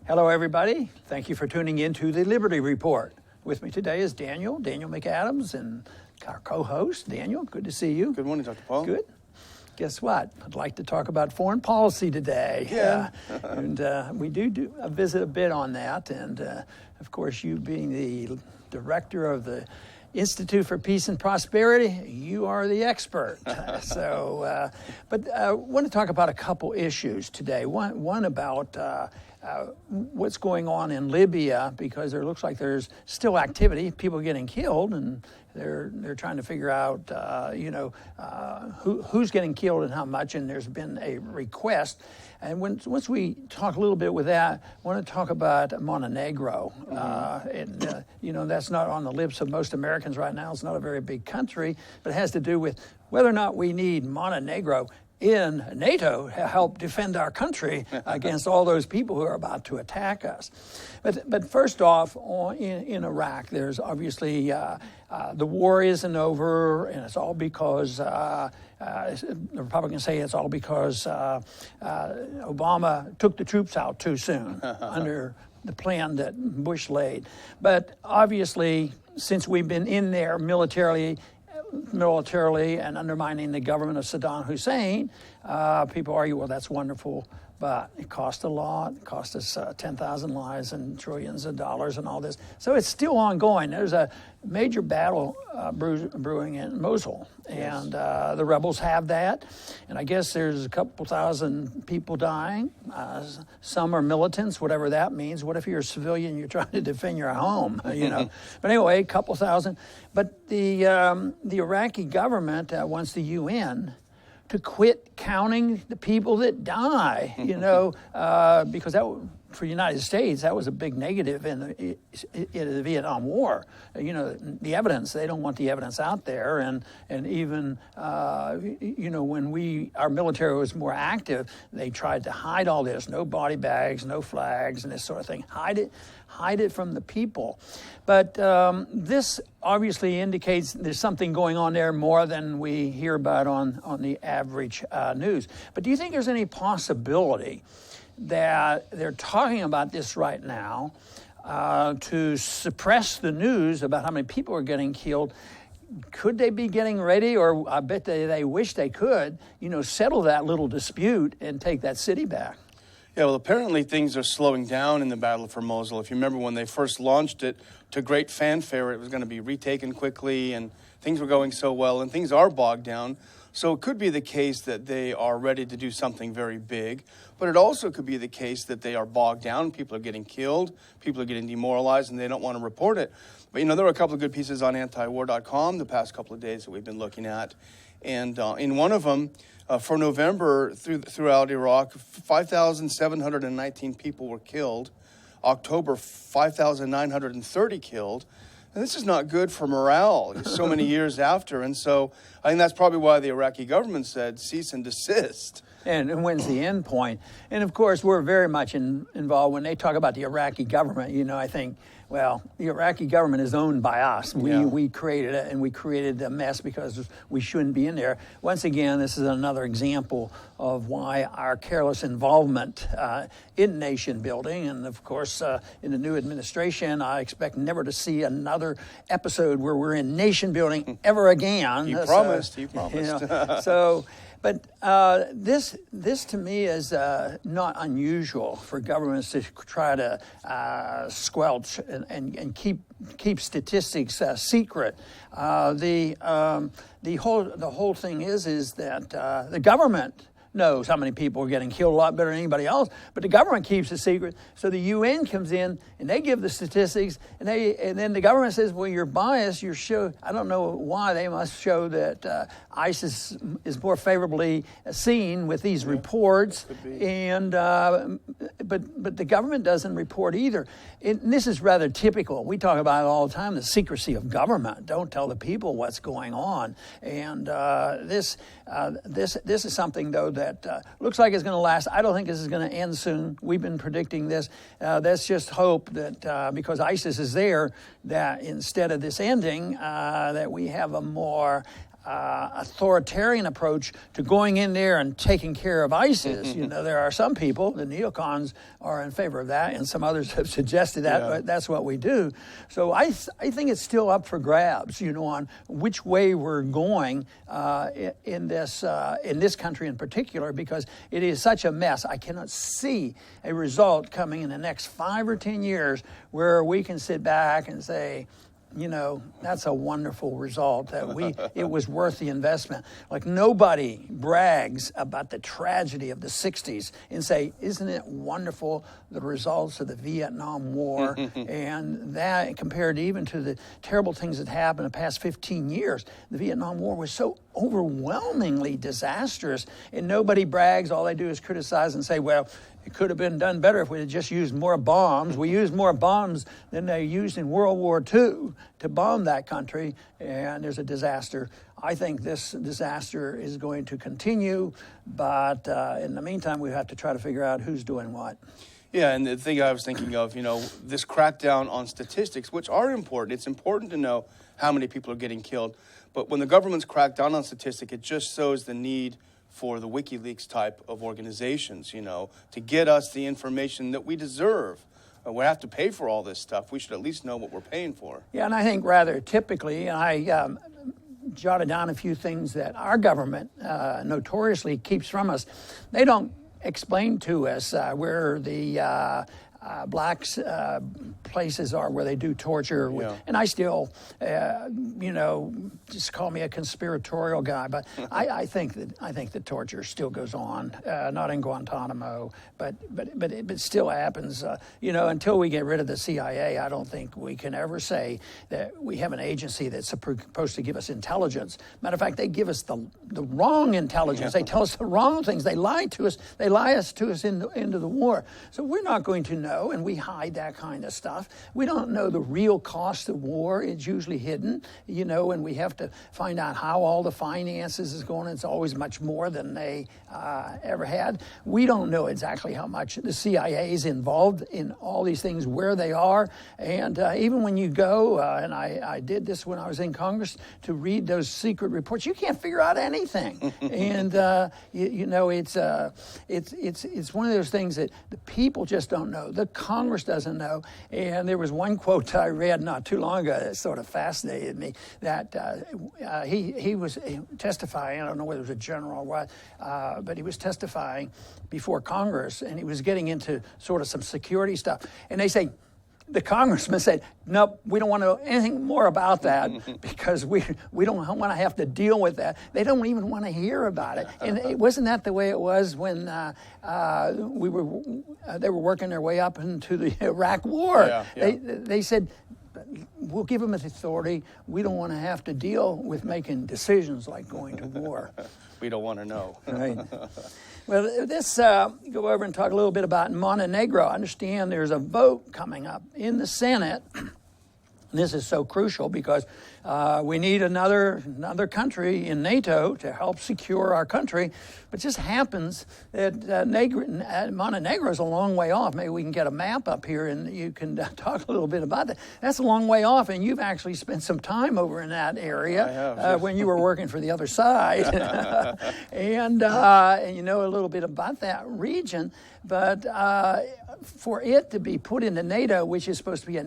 Hello, everybody. Thank you for tuning in to the Liberty Report. With me today is Daniel McAdams, and our co-host, Daniel. Good to see you. Good morning, Dr. Paul. Good. Guess what? I'd like to talk about foreign policy today. Yeah. And we do a visit a bit on that. And, of course, you being the director of the Institute for Peace and Prosperity, you are the expert. But I want to talk about a couple issues today. One about what's going on in Libya, because there looks like there's still activity, people getting killed, and they're trying to figure out, who's getting killed and how much. And there's been a request. And once we talk a little bit with that, I want to talk about Montenegro. That's not on the lips of most Americans right now. It's not a very big country, but it has to do with whether or not we need Montenegro in NATO to help defend our country against all those people who are about to attack us. But first off, in Iraq, there's obviously the war isn't over, and it's all because the Republicans say it's all because Obama took the troops out too soon under the plan that Bush laid. But obviously, since we've been in there militarily and undermining the government of Saddam Hussein, people argue, well, that's wonderful, but it cost a lot. It cost us 10,000 lives and trillions of dollars and all this. So it's still ongoing. There's a major battle brewing in Mosul, and the rebels have that. And I guess there's a couple thousand people dying. Some are militants, whatever that means. What if you're a civilian, you're trying to defend your home, But anyway, a couple thousand. But the Iraqi government wants the UN to quit counting the people that die, because that, for the United States, that was a big negative in the Vietnam War. The evidence, they don't want the evidence out there. And even, when our military was more active, they tried to hide all this, no body bags, no flags, and this sort of thing. Hide it from the people. But this obviously indicates there's something going on there more than we hear about on the average news. But do you think there's any possibility that they're talking about this right now to suppress the news about how many people are getting killed? Could they be getting ready, or I bet they wish they could, settle that little dispute and take that city back? Yeah, well, apparently things are slowing down in the battle for Mosul. If you remember when they first launched it, to great fanfare, it was going to be retaken quickly, and things were going so well, and things are bogged down. So it could be the case that they are ready to do something very big, but it also could be the case that they are bogged down, people are getting killed, people are getting demoralized, and they don't want to report it. But, there were a couple of good pieces on antiwar.com the past couple of days that we've been looking at, and in one of them, for November, throughout Iraq, 5,719 people were killed. October, 5,930 killed. And this is not good for morale so many years after. And so I think that's probably why the Iraqi government said cease and desist. And when's the end point? And, of course, we're very much involved. When they talk about the Iraqi government, I think, well, the Iraqi government is owned by us. We created it, and we created a mess because we shouldn't be in there. Once again, this is another example of why our careless involvement in nation building. And, of course, in the new administration, I expect never to see another episode where we're in nation building ever again. You promised. But this to me is not unusual for governments to try to squelch and keep statistics secret. The whole thing is that the government knows how many people are getting killed a lot better than anybody else, but the government keeps it secret. So the UN comes in and they give the statistics, and then the government says, well, you're biased. I don't know why they must show that ISIS is more favorably seen with these reports, and but the government doesn't report either. And this is rather typical. We talk about it all the time, the secrecy of government. Don't tell the people what's going on. And this is something, though, that looks like it's going to last. I don't think this is going to end soon. We've been predicting this. Let's just hope that because ISIS is there, that instead of this ending, that we have a more authoritarian approach to going in there and taking care of ISIS. There are some people, the neocons, are in favor of that, and some others have suggested that that's what we do. So I think it's still up for grabs, on which way we're going in this country in particular, because it is such a mess. I cannot see a result coming in the next 5 or 10 years where we can sit back and say, that's a wonderful result, that it was worth the investment. Like, nobody brags about the tragedy of the 60s and say, isn't it wonderful, the results of the Vietnam War, and that compared even to the terrible things that happened in the past 15 years. The Vietnam War was so overwhelmingly disastrous, and nobody brags. All they do is criticize and say, well, it could have been done better if we had just used more bombs. We used more bombs than they used in World War II to bomb that country, and there's a disaster. I think this disaster is going to continue, but in the meantime, we have to try to figure out who's doing what. Yeah, and the thing I was thinking of, this crackdown on statistics, which are important. It's important to know how many people are getting killed. But when the government's cracked down on statistics, it just shows the need for the WikiLeaks type of organizations, to get us the information that we deserve. We have to pay for all this stuff. We should at least know what we're paying for. Yeah, and I think rather typically, and I jotted down a few things that our government notoriously keeps from us. They don't explain to us where the blacks places are where they do torture, and I still, just call me a conspiratorial guy, but I think that torture still goes on, not in Guantanamo, but it still happens. Until we get rid of the CIA, I don't think we can ever say that we have an agency that's supposed to give us intelligence. Matter of fact, they give us the wrong intelligence. They tell us the wrong things. They lie to us. They lie us to us into the war. So we're not going to know. And we hide that kind of stuff. We don't know the real cost of war. It's usually hidden, and we have to find out how all the finances is going. It's always much more than they ever had. We don't know exactly how much the CIA is involved in all these things, where they are. And even when you go, and I did this when I was in Congress, to read those secret reports, you can't figure out anything. And, it's one of those things that the people just don't know. The Congress doesn't know. And there was one quote I read not too long ago that sort of fascinated me, that he was testifying. I don't know whether it was a general or what, but he was testifying before Congress, and he was getting into sort of some security stuff. And they say, the congressman said, nope, we don't want to know anything more about that because we don't want to have to deal with that. They don't even want to hear about it. And wasn't that the way it was when they were working their way up into the Iraq War? They said, we'll give them the authority. We don't want to have to deal with making decisions like going to war. We don't want to know. Right. Well, let's go over and talk a little bit about Montenegro. I understand there's a vote coming up in the Senate. This is so crucial because we need another country in NATO to help secure our country. But it just happens that Montenegro is a long way off. Maybe we can get a map up here and you can talk a little bit about that. That's a long way off, and you've actually spent some time over in that area when you were working for the other side. and you know a little bit about that region. But for it to be put into NATO, which is supposed to be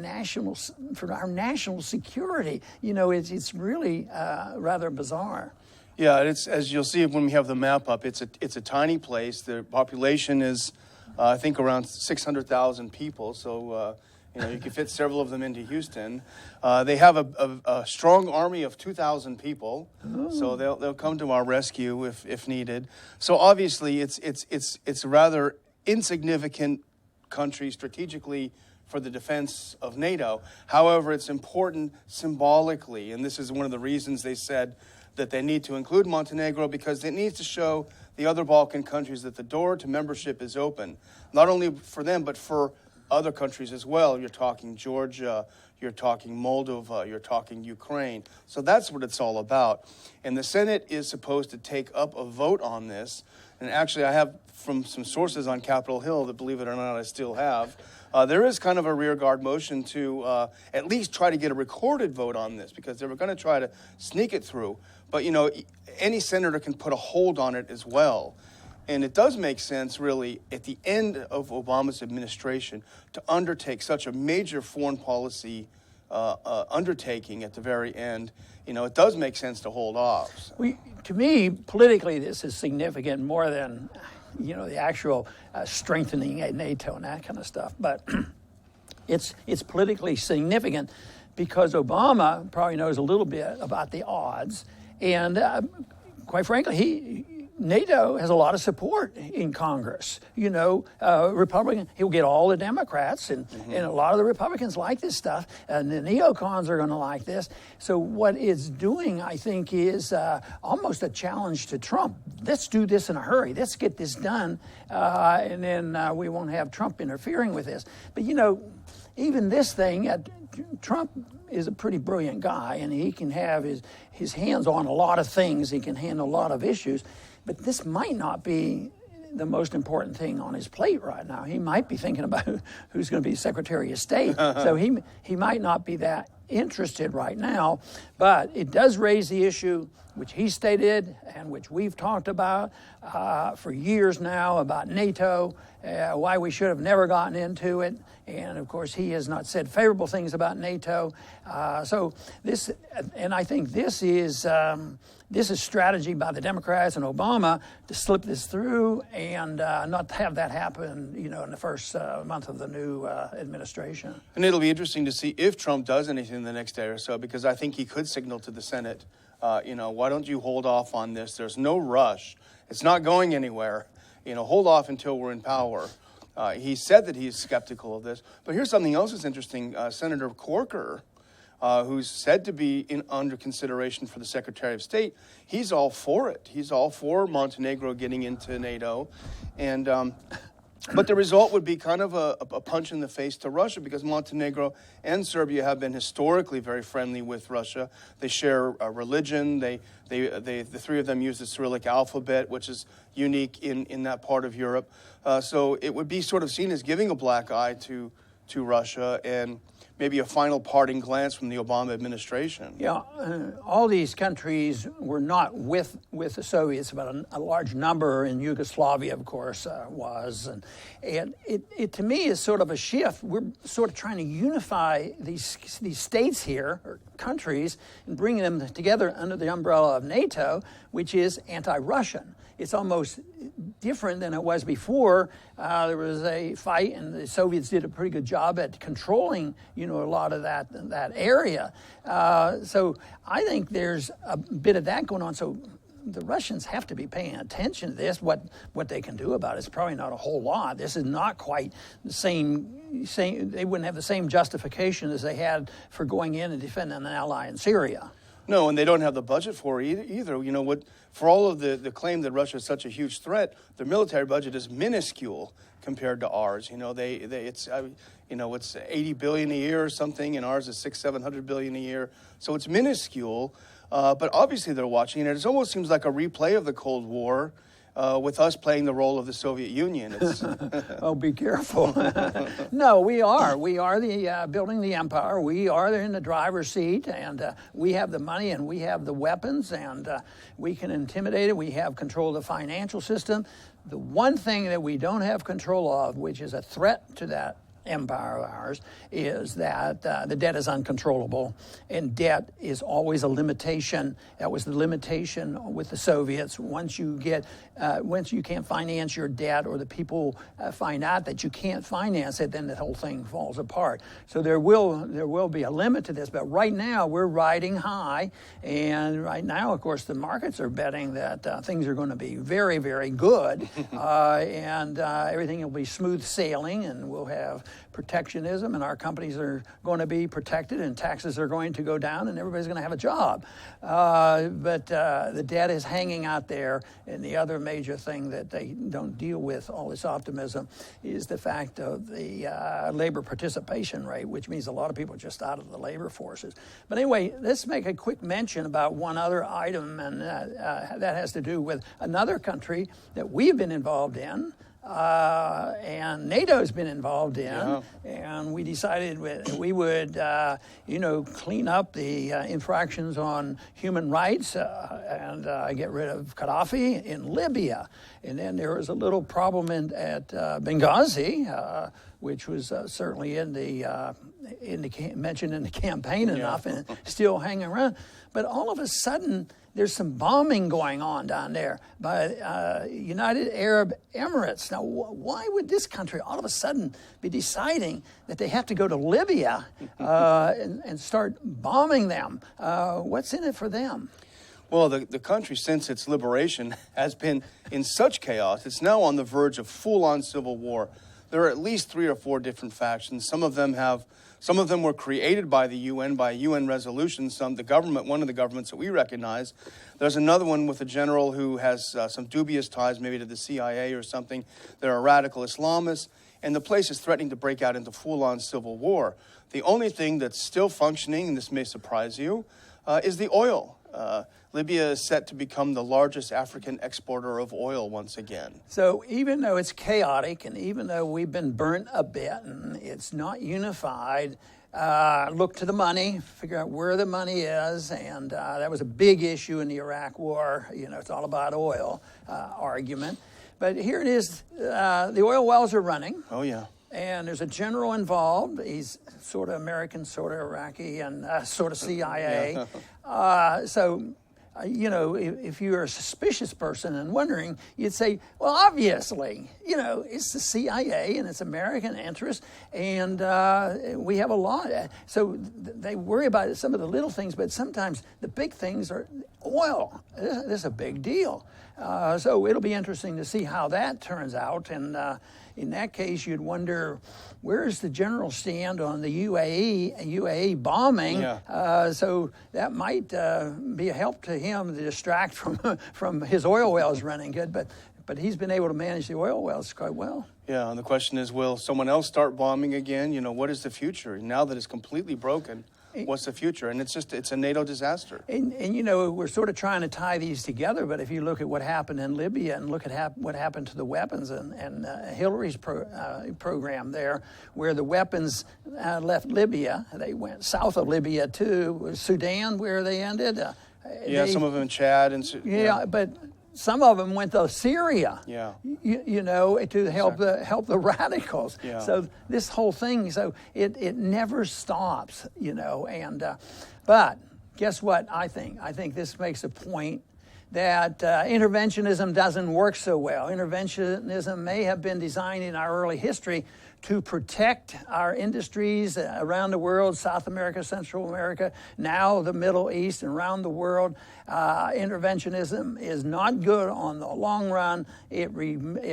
for our national security, it's really rather bizarre. Yeah, it's, as you'll see when we have the map up, it's a tiny place. The population is, I think, around 600,000 people. So you can fit several of them into Houston. They have a strong army of 2,000 people, so they'll come to our rescue if needed. So obviously, it's a rather insignificant country strategically for the defense of NATO. However, it's important symbolically, and this is one of the reasons they said that they need to include Montenegro, because it needs to show the other Balkan countries that the door to membership is open, not only for them, but for other countries as well. You're talking Georgia, you're talking Moldova, you're talking Ukraine. So that's what it's all about. And the Senate is supposed to take up a vote on this. And actually, I have from some sources on Capitol Hill that, believe it or not, I still have. There is kind of a rearguard motion to at least try to get a recorded vote on this, because they were going to try to sneak it through. But, you know, any senator can put a hold on it as well. And it does make sense, really, at the end of Obama's administration to undertake such a major foreign policy undertaking at the very end. You know, it does make sense to hold off. So. To me, politically, this is significant more than, you know, the actual strengthening at NATO and that kind of stuff. But it's politically significant because Obama probably knows a little bit about the odds. And quite frankly, NATO has a lot of support in Congress. You know, Republican, he'll get all the Democrats, and a lot of the Republicans like this stuff, and the neocons are going to like this. So what it's doing, I think, is almost a challenge to Trump. Let's do this in a hurry. Let's get this done, and then we won't have Trump interfering with this. But, you know, even this thing, Trump is a pretty brilliant guy, and he can have his hands on a lot of things. He can handle a lot of issues. But this might not be the most important thing on his plate right now. He might be thinking about who's going to be Secretary of State. So he might not be that interested right now. But it does raise the issue, which he stated and which we've talked about for years now, about NATO, why we should have never gotten into it. And of course, he has not said favorable things about NATO. So this, and I think this is strategy by the Democrats and Obama to slip this through and not have that happen, you know, in the first month of the new administration. And it'll be interesting to see if Trump does anything the next day or so, because I think he could signal to the Senate, you know, why don't you hold off on this? There's no rush. It's not going anywhere. You know, hold off until we're in power. He said that he's skeptical of this. But here's something else that's interesting. Senator Corker, who's said to be under consideration for the Secretary of State, he's all for it. He's all for Montenegro getting into NATO. And but the result would be kind of a punch in the face to Russia, because Montenegro and Serbia have been historically very friendly with Russia. They share a religion. The three of them use the Cyrillic alphabet, which is unique in that part of Europe. So it would be sort of seen as giving a black eye to Russia, and maybe a final parting glance from the Obama administration. Yeah, all these countries were not with the Soviets, but a large number in Yugoslavia, of course, was. And it to me is sort of a shift. We're sort of trying to unify these states here, or countries, and bring them together under the umbrella of NATO, which is anti-Russian. It's almost different than it was before. There was a fight, and the Soviets did a pretty good job at controlling, you know, a lot of that area. So I think there's a bit of that going on. So the Russians have to be paying attention to this. What they can do about it is probably not a whole lot. This is not quite the same. They wouldn't have the same justification as they had for going in and defending an ally in Syria. No, and they don't have the budget for it either. You know, for all of the claim that Russia is such a huge threat, their military budget is minuscule compared to ours. You know, it's $80 billion a year or something, and ours is $600-700 billion a year. So it's minuscule, but obviously they're watching it. It almost seems like a replay of the Cold War, with us playing the role of the Soviet Union. Oh, be careful. No, we are. We are building the empire. We are in the driver's seat, and we have the money, and we have the weapons, and we can intimidate it. We have control of the financial system. The one thing that we don't have control of, which is a threat to that empire of ours, is that the debt is uncontrollable, and debt is always a limitation. That was the limitation with the Soviets. Once you can't finance your debt, or the people find out that you can't finance it, then the whole thing falls apart. So there will be a limit to this. But right now we're riding high, and right now, of course, the markets are betting that things are going to be very, very good, and everything will be smooth sailing, and we'll have protectionism, and our companies are going to be protected, and taxes are going to go down, and everybody's going to have a job. But the debt is hanging out there, and the other major thing that they don't deal with, all this optimism, is the fact of the labor participation rate, which means a lot of people are just out of the labor forces. But anyway, let's make a quick mention about one other item, and that has to do with another country that we've been involved in, and NATO's been involved in, and we decided we would, clean up the infractions on human rights and get rid of Gaddafi in Libya. And then there was a little problem at Benghazi, which was certainly mentioned in the campaign enough, and still hanging around. But all of a sudden, there's some bombing going on down there by United Arab Emirates. Now, why would this country all of a sudden be deciding that they have to go to Libya and start bombing them? What's in it for them? Well, the country, since its liberation, has been in such chaos. It's now on the verge of full-on civil war. There are at least 3 or 4 different factions. Some of them were created by the UN, by a UN resolution. One of the governments that we recognize. There's another one with a general who has some dubious ties, maybe to the CIA or something. They're a radical Islamist, and the place is threatening to break out into full-on civil war. The only thing that's still functioning, and this may surprise you, is the oil. Libya is set to become the largest African exporter of oil once again. So even though it's chaotic, and even though we've been burnt a bit, and it's not unified, look to the money, figure out where the money is, and that was a big issue in the Iraq War. It's all about oil argument. But here it is, the oil wells are running. Oh, yeah. And there's a general involved. He's sort of American, sort of Iraqi, and sort of CIA. If you're a suspicious person and wondering, you'd say, well, obviously, it's the CIA and it's American interest, and we have a law. So they worry about some of the little things, but sometimes the big things are oil. This is a big deal. So it'll be interesting to see how that turns out. And in that case, you'd wonder, where is the general stand on the UAE bombing? So that might be a help to him to distract from his oil wells running good. But he's been able to manage the oil wells quite well. Yeah, and the question is, will someone else start bombing again? What is the future? Now that it's completely broken, what's the future? And it's a NATO disaster. And we're sort of trying to tie these together, but if you look at what happened in Libya and look at what happened to the weapons and Hillary's program there, where the weapons left Libya, they went south of Libya to Sudan, where they ended. Some of them in Chad. But some of them went to Syria, to help the radicals. So this whole thing, it never stops, but guess what I think? I think this makes a point that interventionism doesn't work so well. Interventionism may have been designed in our early history to protect our industries around the world, South America, Central America, now the Middle East, and around the world. Interventionism is not good on the long run. It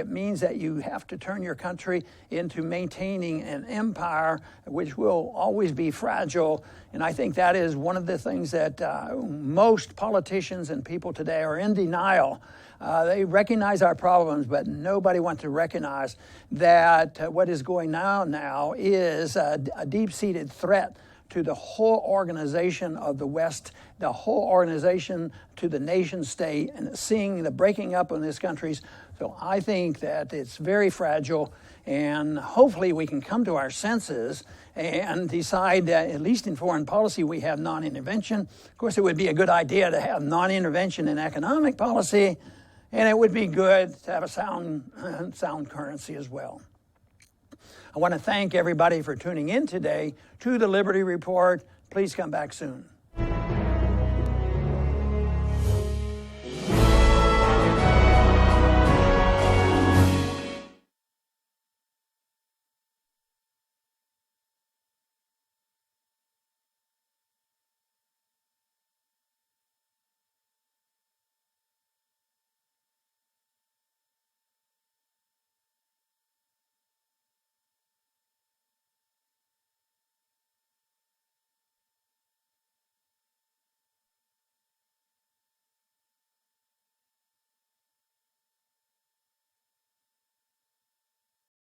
means that you have to turn your country into maintaining an empire, which will always be fragile. And I think that is one of the things that most politicians and people today are in denial. They recognize our problems, but nobody wants to recognize that what is going on now is a deep-seated threat to the whole organization of the West, the whole organization to the nation state, and seeing the breaking up of these countries. So I think that it's very fragile, and hopefully we can come to our senses and decide that, at least in foreign policy, we have non-intervention. Of course, it would be a good idea to have non-intervention in economic policy, and it would be good to have a sound currency as well. I want to thank everybody for tuning in today to the Liberty Report. Please come back soon.